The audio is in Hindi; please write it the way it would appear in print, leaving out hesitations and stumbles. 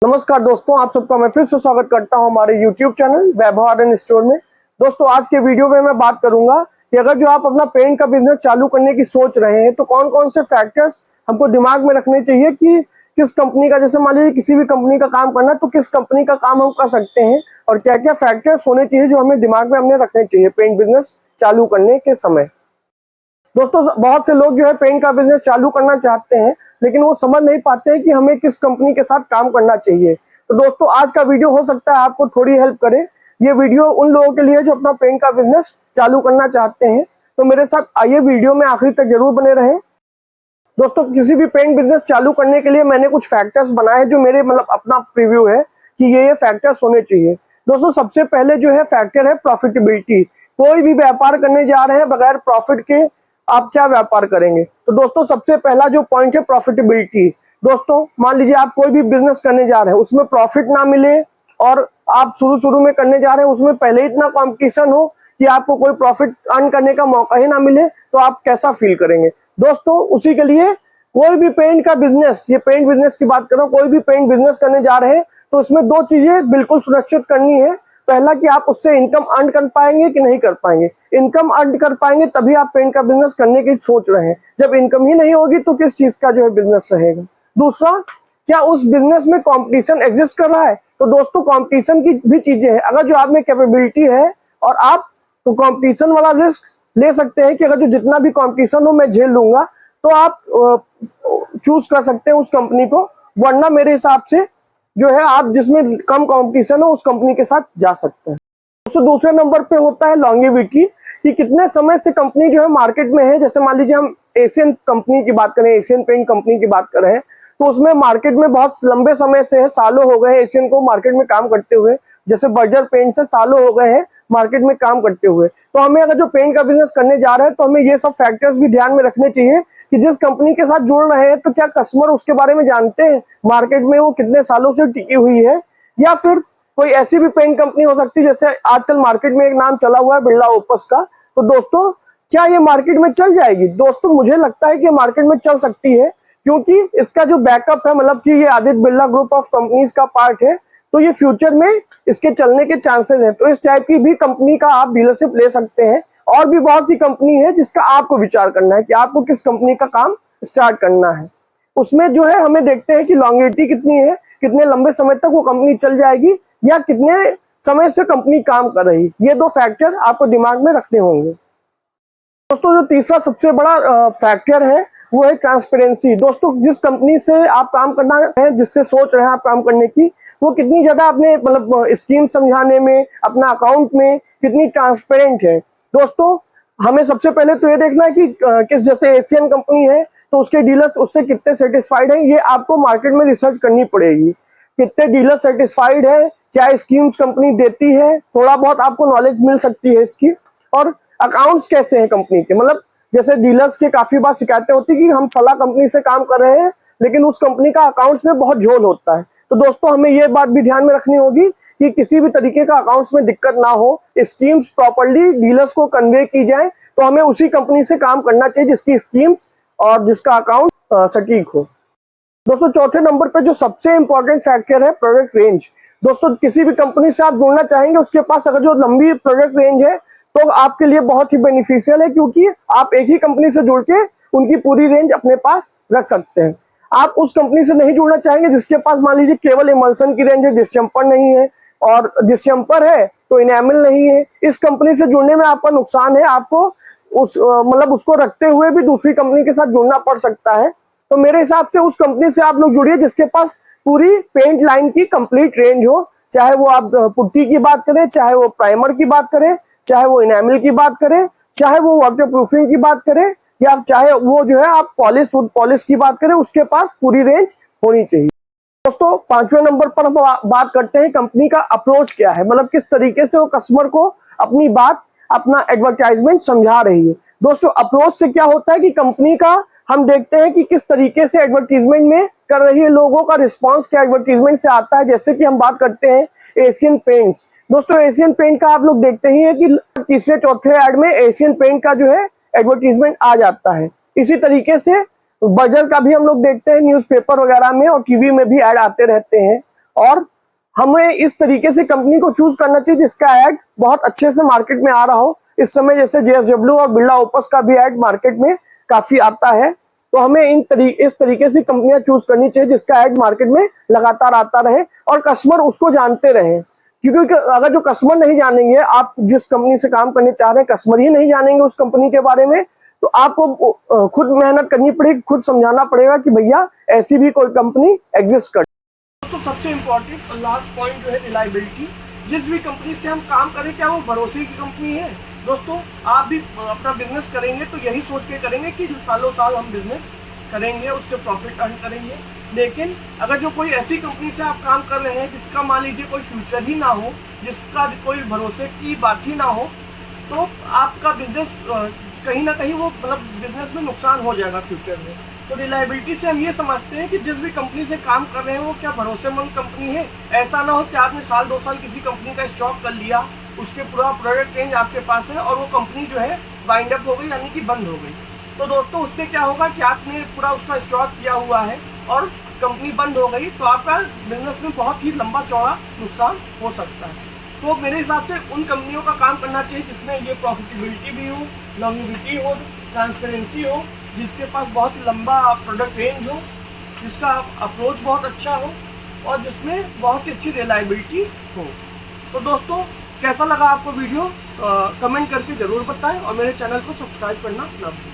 नमस्कार दोस्तों, आप सबका मैं फिर से स्वागत करता हूं हमारे YouTube चैनल वैभव आर्ट स्टोर में। दोस्तों, आज के वीडियो में मैं बात करूंगा कि अगर जो आप अपना पेंट का बिजनेस चालू करने की सोच रहे हैं तो कौन कौन से फैक्टर्स हमको दिमाग में रखने चाहिए कि किस कंपनी का, जैसे मान लीजिए किसी भी कंपनी का काम करना है तो किस कंपनी का काम हम कर सकते हैं और क्या क्या फैक्टर्स होने चाहिए जो हमें दिमाग में हमने रखने चाहिए पेंट बिजनेस चालू करने के समय। दोस्तों, बहुत से लोग जो है पेंट का बिजनेस चालू करना चाहते हैं लेकिन वो समझ नहीं पाते हैं कि हमें किस कंपनी के साथ काम करना चाहिए। तो दोस्तों, आज का वीडियो हो सकता है आपको थोड़ी हेल्प करे। ये वीडियो उन लोगों के लिए जो अपना पेंट का बिजनेस चालू करना चाहते हैं, तो मेरे साथ आइए वीडियो में आखिर तक जरूर बने रहें। दोस्तों, किसी भी पेंट बिजनेस चालू करने के लिए मैंने कुछ फैक्टर्स बनाए जो मेरे अपना प्रीव्यू है कि ये फैक्टर्स होने चाहिए। दोस्तों, सबसे पहले जो है फैक्टर है प्रॉफिटेबिलिटी। कोई भी व्यापार करने जा रहे हैं बगैर प्रॉफिट के आप क्या व्यापार करेंगे। तो दोस्तों, सबसे पहला जो पॉइंट है प्रॉफिटेबिलिटी। दोस्तों, मान लीजिए आप कोई भी बिजनेस करने जा रहे हैं, उसमें प्रॉफिट ना मिले और आप शुरू में करने जा रहे हैं, उसमें पहले इतना कंपटीशन हो कि आपको कोई प्रॉफिट अर्न करने का मौका ही ना मिले, तो आप कैसा फील करेंगे। दोस्तों, उसी के लिए कोई भी पेंट का बिजनेस, ये पेंट बिजनेस की बात कर रहा हूं, कोई भी पेंट बिजनेस करने जा रहे हैं तो उसमें दो चीजें बिल्कुल सुनिश्चित करनी है। पहला कि आप उससे इनकम अर्न कर पाएंगे कि नहीं कर पाएंगे। इनकम अर्न कर पाएंगे तभी आप पेंट का बिजनेस करने की सोच रहे हैं। जब इनकम ही नहीं होगी तो किस चीज का जो है बिजनेस रहेगा। दूसरा, क्या उस बिजनेस में कंपटीशन एग्जिस्ट कर रहा है। तो दोस्तों, कंपटीशन की भी चीजें हैं। अगर जो आप में कैपेबिलिटी है और आप तो कंपटीशन वाला रिस्क ले सकते हैं कि अगर जो जितना भी कंपटीशन हो मैं झेल लूंगा, तो आप चूज कर सकते हैं उस कंपनी को। वरना मेरे हिसाब से जो है आप जिसमें कम कंपटीशन हो उस कंपनी के साथ जा सकते हैं। दोस्तों, दूसरे नंबर पे होता है लॉन्गेविटी, कि कितने समय से कंपनी जो है मार्केट में है। जैसे मान लीजिए हम एशियन कंपनी की बात करें, एशियन पेंट कंपनी की बात करें, तो उसमें मार्केट में बहुत लंबे समय से है, सालों हो गए एशियन को मार्केट में काम करते हुए। जैसे बर्जर पेंट से सालों हो गए हैं मार्केट में काम करते हुए। तो हमें अगर जो पेंट का बिजनेस करने जा रहे हैं तो हमें ये सब फैक्टर्स भी ध्यान में रखने चाहिए कि जिस कंपनी के साथ जुड़ रहे हैं तो क्या कस्टमर उसके बारे में जानते हैं, मार्केट में वो कितने सालों से टिकी हुई है। या फिर कोई ऐसी भी पेंट कंपनी हो सकती है, जैसे आजकल मार्केट में एक नाम चला हुआ है बिरला ओपस का। तो दोस्तों, क्या ये मार्केट में चल जाएगी। दोस्तों, मुझे लगता है कि मार्केट में चल सकती है, क्योंकि इसका जो बैकअप है, मतलब कि ये Aditya Birla group of companies का पार्ट है, तो ये फ्यूचर में इसके चलने के चांसेस हैं। तो इस टाइप की भी कंपनी का आप डीलरशिप ले सकते हैं। और भी बहुत सी कंपनी है जिसका आपको विचार करना है कि आपको किस कंपनी का काम स्टार्ट करना है। उसमें जो है हमें देखते हैं कि लॉन्गेविटी कितनी है, कितने लंबे समय तक वो कंपनी चल जाएगी या कितने समय से कंपनी काम कर रही। ये दो फैक्टर आपको दिमाग में रखने होंगे। दोस्तों, जो तीसरा सबसे बड़ा फैक्टर है वो है ट्रांसपेरेंसी। दोस्तों, जिस कंपनी से आप काम करना है, जिससे सोच रहे हैं आप काम करने की, वो कितनी ज्यादा अपने स्कीम समझाने में, अपना अकाउंट में कितनी ट्रांसपेरेंट है। दोस्तों, हमें सबसे पहले तो ये देखना है कि किस, जैसे एशियन कंपनी है तो उसके डीलर्स उससे कितने सेटिस्फाइड हैं। ये आपको मार्केट में रिसर्च करनी पड़ेगी। कितने डीलर सेटिस्फाइड है, क्या स्कीम्स कंपनी देती है, थोड़ा बहुत आपको नॉलेज मिल सकती है इसकी। और अकाउंट्स कैसे हैं कंपनी के, मतलब जैसे डीलर्स के काफी बार शिकायतें होती है कि हम फला कंपनी से काम कर रहे हैं लेकिन उस कंपनी का अकाउंट्स में बहुत झोल होता है। तो दोस्तों, हमें ये बात भी ध्यान में रखनी होगी कि किसी भी तरीके का अकाउंट्स में दिक्कत ना हो, स्कीम्स प्रॉपर्ली डीलर्स को कन्वे की जाए। तो हमें उसी कंपनी से काम करना चाहिए जिसकी स्कीम्स और जिसका अकाउंट सटीक हो। दोस्तों, चौथे नंबर पे जो सबसे इंपॉर्टेंट फैक्टर है प्रोडक्ट रेंज। दोस्तों, किसी भी कंपनी से आप जुड़ना चाहेंगे उसके पास अगर जो लंबी प्रोडक्ट रेंज है तो आपके लिए बहुत ही बेनिफिशियल है, क्योंकि आप एक ही कंपनी से जुड़ के उनकी पूरी रेंज अपने पास रख सकते हैं। आप उस कंपनी से नहीं जुड़ना चाहेंगे जिसके पास मान लीजिए केवल इमल्सन की रेंज है, डिस्टेम्पर नहीं है, और डिस्टेम्पर है तो इनेमल नहीं है। इस कंपनी से जुड़ने में आपका नुकसान है, आपको उस उसको रखते हुए भी दूसरी कंपनी के साथ जुड़ना पड़ सकता है। तो मेरे हिसाब से उस कंपनी से आप लोग जुड़िए जिसके पास पूरी पेंट लाइन की कंप्लीट रेंज हो। चाहे वो आप पुट्टी की बात करें, चाहे वो प्राइमर की बात करें, चाहे वो इनेमल की बात करें, चाहे वो वाटर प्रूफिंग की बात करें, या चाहे वो जो है आप वुड पॉलिश की बात करें, उसके पास पूरी रेंज होनी चाहिए। दोस्तों, पांचवें नंबर पर हम बात करते हैं कंपनी का अप्रोच क्या है, मतलब किस तरीके से वो कस्टमर को अपनी बात, अपना एडवर्टाइजमेंट समझा रही है। दोस्तों, अप्रोच से क्या होता है कि कंपनी का हम देखते हैं कि किस तरीके से एडवर्टीजमेंट में कर रही है, लोगों का रिस्पांस क्या एडवर्टीजमेंट से आता है। जैसे कि हम बात करते हैं एशियन पेंट्स। दोस्तों, एशियन पेंट का आप लोग देखते ही है कि तीसरे चौथे ऐड में एशियन पेंट का जो है एडवर्टीजमेंट आ जाता है। इसी तरीके से बर्जर का भी हम लोग देखते हैं न्यूज़पेपर वगैरह में और टीवी में भी ऐड आते रहते हैं। और हमें इस तरीके से कंपनी को चूज करना चाहिए जिसका एड बहुत अच्छे से मार्केट में आ रहा हो। इस समय जैसे JSW और बिरला ओपस का भी एड मार्केट में काफी आता है, तो हमें इस तरीके से कंपनियां चूज करनी चाहिए जिसका एड मार्केट में लगातार आता रहे और कस्टमर उसको जानते रहे। क्योंकि अगर जो कस्टमर नहीं जानेंगे, आप जिस कंपनी से काम करने चाह रहे हैं, कस्टमर ही नहीं जानेंगे उस कंपनी के बारे में, तो आपको खुद मेहनत करनी पड़ेगी, खुद समझाना पड़ेगा कि भैया ऐसी भी कोई कंपनी एग्जिस्ट कर। दोस्तों सबसे इम्पोर्टेंट और लास्ट पॉइंट जो है रिलायबिलिटी। जिस भी कंपनी से हम काम करें, क्या वो भरोसे की कंपनी है? दोस्तों आप भी अपना बिजनेस करेंगे तो यही सोच के करेंगे कि सालों साल हम बिजनेस करेंगे, उससे प्रॉफिट अर्न करेंगे। लेकिन अगर जो कोई ऐसी कंपनी से आप काम कर रहे हैं जिसका मान लीजिए कोई फ्यूचर ही ना हो, जिसका कोई भरोसे की बात ही ना हो, तो आपका बिजनेस कहीं ना कहीं वो मतलब बिजनेस में नुकसान हो जाएगा फ्यूचर में। तो रिलायबिलिटी से हम ये समझते हैं कि जिस भी कंपनी से काम कर रहे हैं वो क्या भरोसेमंद कंपनी है। ऐसा ना हो कि आपने साल 2 साल किसी कंपनी का स्टॉक कर लिया, उसके पूरा प्रोडक्ट रेंज आपके पास है और वो कंपनी जो है वाइंड अप हो गई, यानी कि बंद हो गई। तो दोस्तों उससे क्या होगा कि आपने पूरा उसका स्टॉक किया हुआ है और कंपनी बंद हो गई, तो आपका बिजनेस में बहुत ही लंबा चौड़ा नुकसान हो सकता है। तो मेरे हिसाब से उन कंपनियों का काम करना चाहिए जिसमें ये प्रॉफिटेबिलिटी भी हो, लॉन्गेविटी हो, ट्रांसपेरेंसी हो, जिसके पास बहुत लंबा प्रोडक्ट रेंज हो, जिसका अप्रोच बहुत अच्छा हो और जिसमें बहुत ही अच्छी रिलायबिलिटी हो। तो दोस्तों कैसा लगा आपको वीडियो, कमेंट करके ज़रूर बताएं और मेरे चैनल को सब्सक्राइब करना ना भूलें।